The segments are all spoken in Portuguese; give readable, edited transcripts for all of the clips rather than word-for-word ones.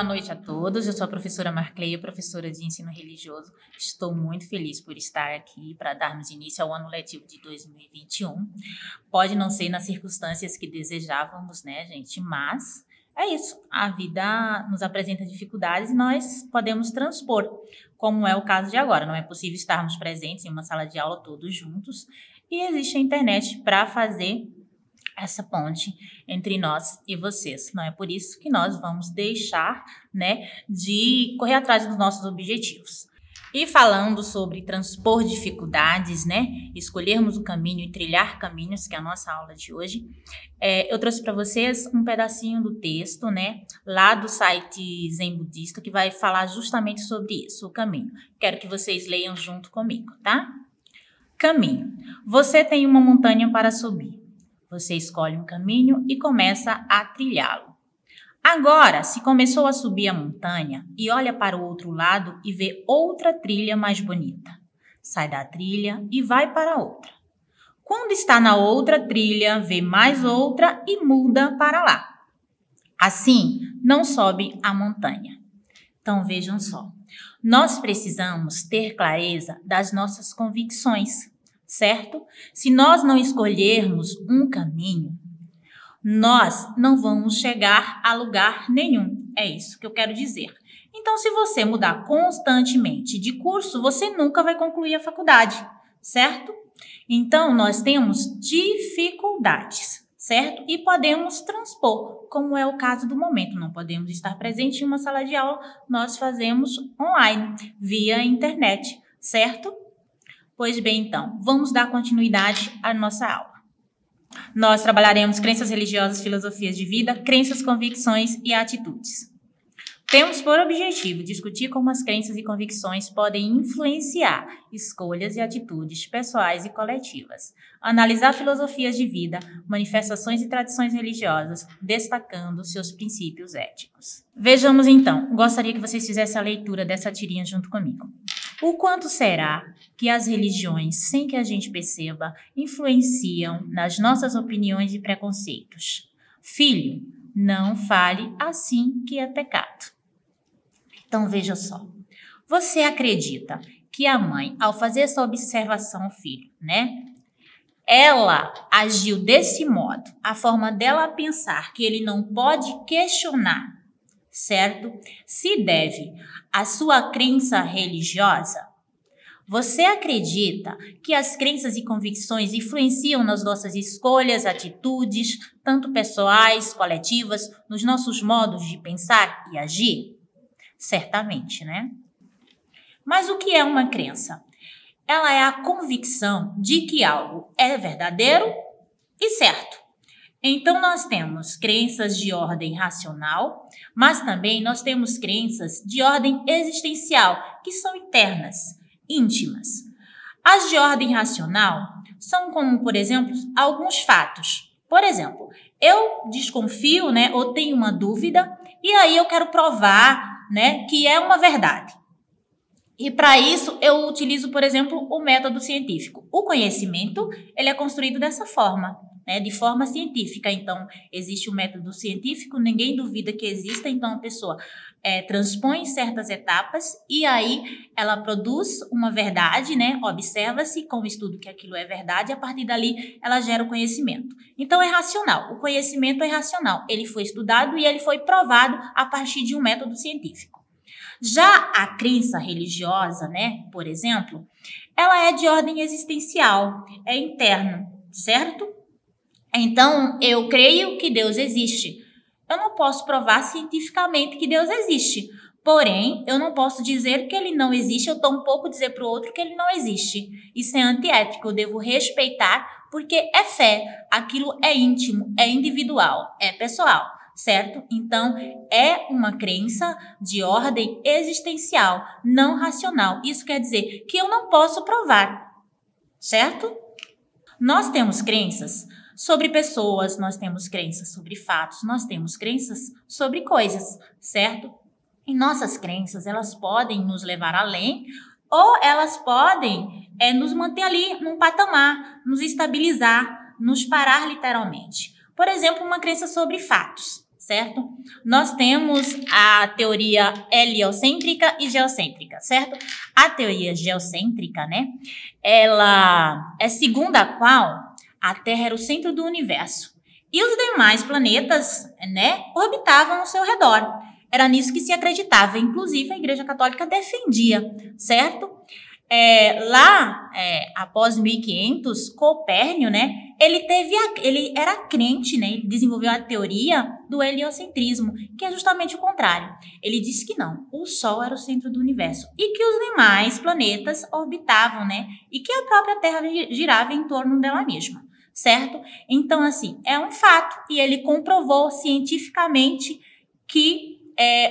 Boa noite a todos, eu sou a professora Marcleia, professora de ensino religioso. Estou muito feliz por estar aqui para darmos início ao ano letivo de 2021. Pode não ser nas circunstâncias que desejávamos, né, gente? Mas é isso, a vida nos apresenta dificuldades e nós podemos transpor, como é o caso de agora. Não é possível estarmos presentes em uma sala de aula todos juntos e existe a internet para fazer essa ponte entre nós e vocês. Não é por isso que nós vamos deixar, né, de correr atrás dos nossos objetivos. E falando sobre transpor dificuldades, né, escolhermos o caminho e trilhar caminhos, que é a nossa aula de hoje, eu trouxe para vocês um pedacinho do texto, né, lá do site Zen Budista, que vai falar justamente sobre isso, o caminho. Quero que vocês leiam junto comigo, tá? Caminho. Você tem uma montanha para subir. Você escolhe um caminho e começa a trilhá-lo. Agora, se começou a subir a montanha e olha para o outro lado e vê outra trilha mais bonita, sai da trilha e vai para outra. Quando está na outra trilha, vê mais outra e muda para lá. Assim, não sobe a montanha. Então, vejam só. Nós precisamos ter clareza das nossas convicções, certo? Se nós não escolhermos um caminho, nós não vamos chegar a lugar nenhum. É isso que eu quero dizer. Então, se você mudar constantemente de curso, você nunca vai concluir a faculdade, certo? Então, nós temos dificuldades, certo? E podemos transpor, como é o caso do momento. Não podemos estar presente em uma sala de aula, nós fazemos online, via internet, certo? Pois bem, então, vamos dar continuidade à nossa aula. Nós trabalharemos crenças religiosas, filosofias de vida, crenças, convicções e atitudes. Temos por objetivo discutir como as crenças e convicções podem influenciar escolhas e atitudes pessoais e coletivas. Analisar filosofias de vida, manifestações e tradições religiosas, destacando seus princípios éticos. Vejamos então, gostaria que vocês fizessem a leitura dessa tirinha junto comigo. O quanto será que as religiões, sem que a gente perceba, influenciam nas nossas opiniões e preconceitos? Filho, não fale assim que é pecado. Então, veja só. Você acredita que a mãe, ao fazer essa observação ao filho, né? Ela agiu desse modo, a forma dela pensar que ele não pode questionar, certo? Se deve à sua crença religiosa. Você acredita que as crenças e convicções influenciam nas nossas escolhas, atitudes, tanto pessoais, coletivas, nos nossos modos de pensar e agir? Certamente, né? Mas o que é uma crença? Ela é a convicção de que algo é verdadeiro e certo. Então, nós temos crenças de ordem racional, mas também nós temos crenças de ordem existencial, que são internas, íntimas. As de ordem racional são como, por exemplo, alguns fatos. Por exemplo, eu desconfio, né, ou tenho uma dúvida, e aí eu quero provar, né, que é uma verdade. E para isso eu utilizo, por exemplo, o método científico. O conhecimento, ele é construído dessa forma, né, de forma científica. Então, existe o método científico, ninguém duvida que exista, então a pessoa transpõe certas etapas e aí ela produz uma verdade, né, observa-se com o estudo que aquilo é verdade e a partir dali ela gera o conhecimento. Então, é racional, o conhecimento é racional, ele foi estudado e ele foi provado a partir de um método científico. Já a crença religiosa, né, por exemplo, ela é de ordem existencial, é interno, certo? Então, eu creio que Deus existe. Eu não posso provar cientificamente que Deus existe. Porém, eu não posso dizer que ele não existe, eu tampouco dizer para o outro que ele não existe. Isso é antiético, eu devo respeitar, porque é fé, aquilo é íntimo, é individual, é pessoal, certo? Então, é uma crença de ordem existencial, não racional. Isso quer dizer que eu não posso provar, certo? Nós temos crenças sobre pessoas, nós temos crenças sobre fatos, nós temos crenças sobre coisas, certo? E nossas crenças, elas podem nos levar além ou elas podem nos manter ali num patamar, nos estabilizar, nos parar literalmente. Por exemplo, uma crença sobre fatos, certo? Nós temos a teoria heliocêntrica e geocêntrica, certo? A teoria geocêntrica, né, ela é segundo a qual a Terra era o centro do universo e os demais planetas, né, orbitavam ao seu redor. Era nisso que se acreditava, inclusive a Igreja Católica defendia, certo? Após 1500, Copérnico, né, ele era crente, né, ele desenvolveu a teoria do heliocentrismo, que é justamente o contrário. Ele disse que não, o Sol era o centro do universo e que os demais planetas orbitavam, né, e que a própria Terra girava em torno dela mesma, certo? Então, assim, é um fato e ele comprovou cientificamente que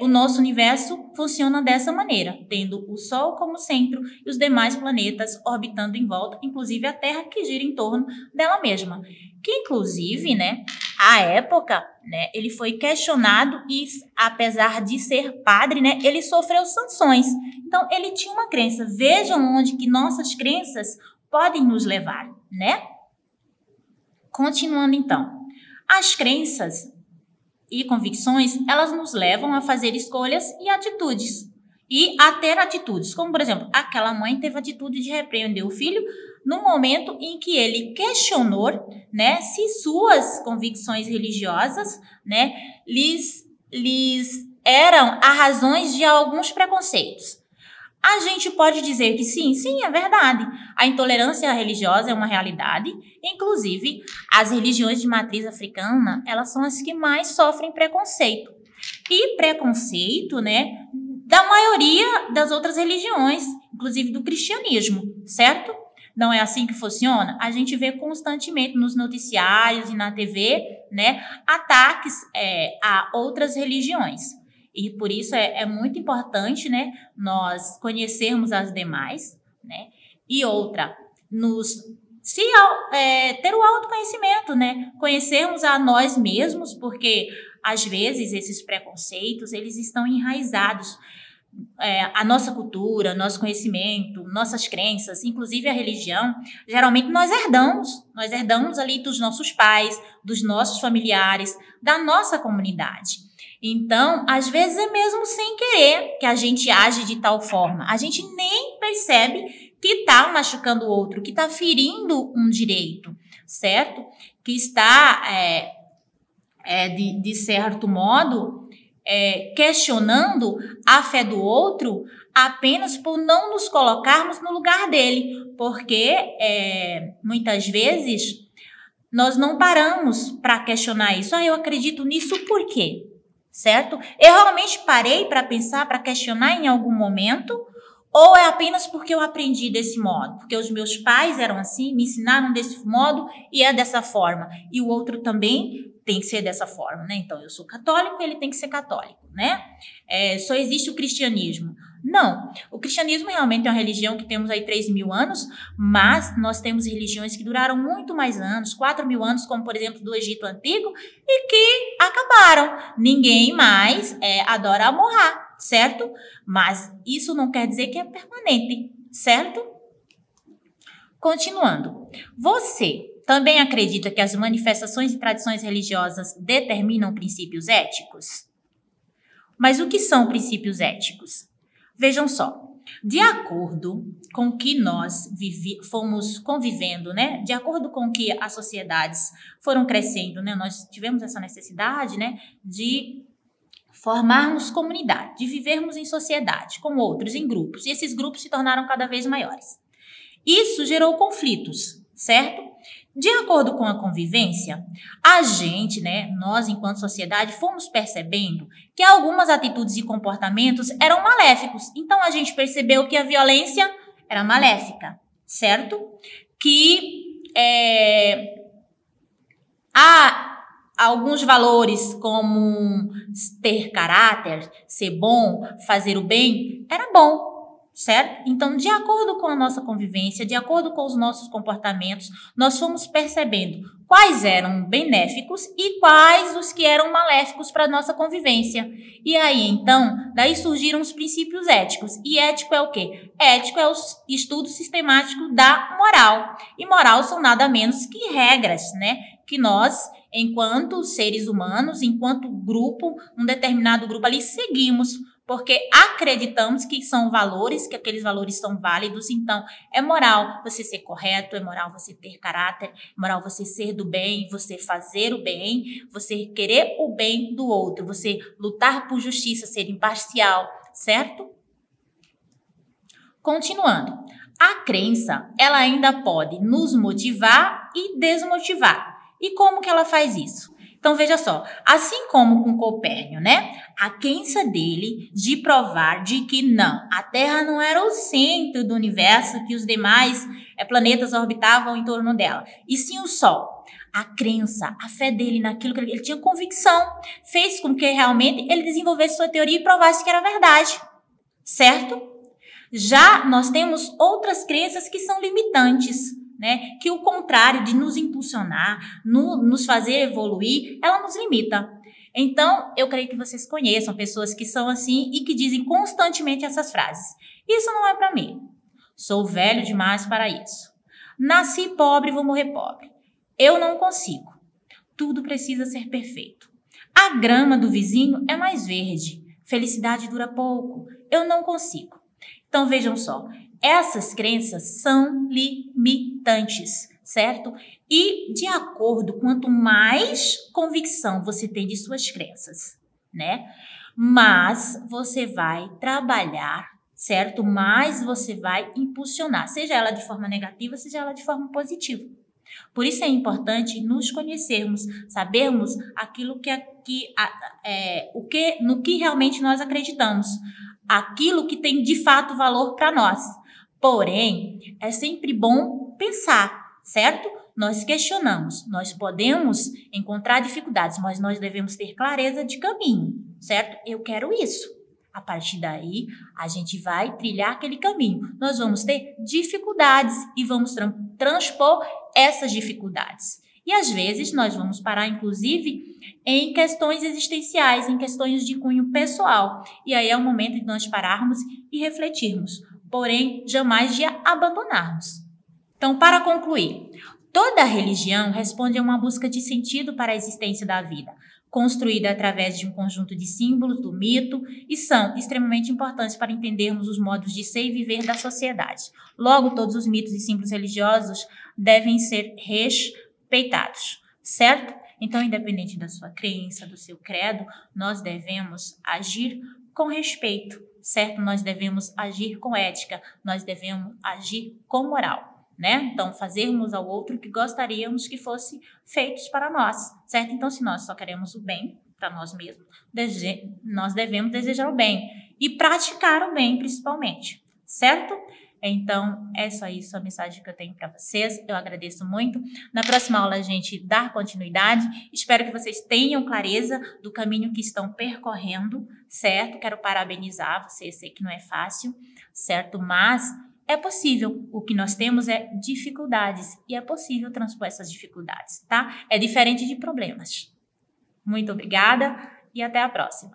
o nosso universo funciona dessa maneira, tendo o Sol como centro e os demais planetas orbitando em volta, inclusive a Terra que gira em torno dela mesma. Que inclusive, né, à época, né, ele foi questionado e, apesar de ser padre, né, ele sofreu sanções. Então, ele tinha uma crença. Vejam onde que nossas crenças podem nos levar, né? Continuando, então. As crenças e convicções, elas nos levam a fazer escolhas e atitudes. E a ter atitudes. Como, por exemplo, aquela mãe teve a atitude de repreender o filho no momento em que ele questionou, né, se suas convicções religiosas, né, lhes eram a razões de alguns preconceitos. A gente pode dizer que sim, é verdade. A intolerância religiosa é uma realidade. Inclusive, as religiões de matriz africana, elas são as que mais sofrem preconceito. E preconceito, né, da maioria das outras religiões, inclusive do cristianismo, certo? Não é assim que funciona? A gente vê constantemente nos noticiários e na TV, né, ataques a outras religiões. E por isso é muito importante, né, nós conhecermos as demais, né? E outra, ter o autoconhecimento, né? Conhecermos a nós mesmos, porque às vezes esses preconceitos, eles estão enraizados. A nossa cultura, nosso conhecimento, nossas crenças, inclusive a religião, geralmente nós herdamos ali dos nossos pais, dos nossos familiares, da nossa comunidade. Então, às vezes é mesmo sem querer que a gente age de tal forma. A gente nem percebe que está machucando o outro, que está ferindo um direito, certo? Que está, de certo modo, questionando a fé do outro apenas por não nos colocarmos no lugar dele. Porque, muitas vezes, nós não paramos para questionar isso. Eu acredito nisso por quê? Certo? Eu realmente parei para pensar, para questionar em algum momento, ou é apenas porque eu aprendi desse modo? Porque os meus pais eram assim, me ensinaram desse modo e é dessa forma. E o outro também tem que ser dessa forma, né? Então, eu sou católico, ele tem que ser católico, né? Só existe o cristianismo. Não, o cristianismo realmente é uma religião que temos aí 3.000 anos, mas nós temos religiões que duraram muito mais anos, 4.000 anos, como por exemplo do Egito Antigo, e que acabaram. Ninguém mais adora Amon-Ra, certo? Mas isso não quer dizer que é permanente, certo? Continuando, você também acredita que as manifestações e tradições religiosas determinam princípios éticos? Mas o que são princípios éticos? Vejam só, de acordo com que nós fomos convivendo, né? De acordo com que as sociedades foram crescendo, né? Nós tivemos essa necessidade, né, de formarmos comunidade, de vivermos em sociedade com outros, em grupos. E esses grupos se tornaram cada vez maiores. Isso gerou conflitos, certo? De acordo com a convivência, a gente, né, nós enquanto sociedade, fomos percebendo que algumas atitudes e comportamentos eram maléficos. Então, a gente percebeu que a violência era maléfica, certo? Que há alguns valores como ter caráter, ser bom, fazer o bem, era bom, certo? Então, de acordo com a nossa convivência, de acordo com os nossos comportamentos, nós fomos percebendo quais eram benéficos e quais os que eram maléficos para a nossa convivência. E aí, então, daí surgiram os princípios éticos. E ético é o quê? Ético é o estudo sistemático da moral. E moral são nada menos que regras, né? Que nós, enquanto seres humanos, enquanto grupo, um determinado grupo ali, seguimos, porque acreditamos que são valores, que aqueles valores são válidos. Então, é moral você ser correto, é moral você ter caráter, é moral você ser do bem, você fazer o bem, você querer o bem do outro, você lutar por justiça, ser imparcial, certo? Continuando, a crença, ela ainda pode nos motivar e desmotivar. E como que ela faz isso? Então, veja só, assim como com Copérnico, né? A crença dele de provar de que não, a Terra não era o centro do universo, que os demais planetas orbitavam em torno dela, e sim o Sol. A crença, a fé dele naquilo que ele tinha convicção, fez com que realmente ele desenvolvesse sua teoria e provasse que era verdade, certo? Já nós temos outras crenças que são limitantes, né? Que o contrário de nos impulsionar, nos fazer evoluir, ela nos limita. Então, eu creio que vocês conheçam pessoas que são assim e que dizem constantemente essas frases. Isso não é para mim. Sou velho demais para isso. Nasci pobre e vou morrer pobre. Eu não consigo. Tudo precisa ser perfeito. A grama do vizinho é mais verde. Felicidade dura pouco. Eu não consigo. Então, vejam só, essas crenças são limitantes, certo? E, de acordo, quanto mais convicção você tem de suas crenças, né? Mais você vai trabalhar, certo? Mais você vai impulsionar, seja ela de forma negativa, seja ela de forma positiva. Por isso é importante nos conhecermos, sabermos aquilo no que realmente nós acreditamos, aquilo que tem de fato valor para nós. Porém, é sempre bom pensar, certo? Nós questionamos, nós podemos encontrar dificuldades, mas nós devemos ter clareza de caminho, certo? Eu quero isso. A partir daí, a gente vai trilhar aquele caminho. Nós vamos ter dificuldades e vamos transpor essas dificuldades. E às vezes nós vamos parar, inclusive, em questões existenciais, em questões de cunho pessoal. E aí é o momento de nós pararmos e refletirmos, porém jamais de abandonarmos. Então, para concluir, toda religião responde a uma busca de sentido para a existência da vida, construída através de um conjunto de símbolos do mito e são extremamente importantes para entendermos os modos de ser e viver da sociedade. Logo, todos os mitos e símbolos religiosos devem ser respeitados, certo? Então, independente da sua crença, do seu credo, nós devemos agir com respeito, certo? Nós devemos agir com ética, nós devemos agir com moral, né? Então, fazermos ao outro o que gostaríamos que fosse feitos para nós, certo? Então, se nós só queremos o bem para nós mesmos, nós devemos desejar o bem e praticar o bem, principalmente, certo? Então, é só isso a mensagem que eu tenho para vocês. Eu agradeço muito. Na próxima aula a gente dá continuidade. Espero que vocês tenham clareza do caminho que estão percorrendo, certo? Quero parabenizar vocês. Sei que não é fácil, certo? Mas é possível. O que nós temos é dificuldades e é possível transpor essas dificuldades, tá? É diferente de problemas. Muito obrigada e até a próxima.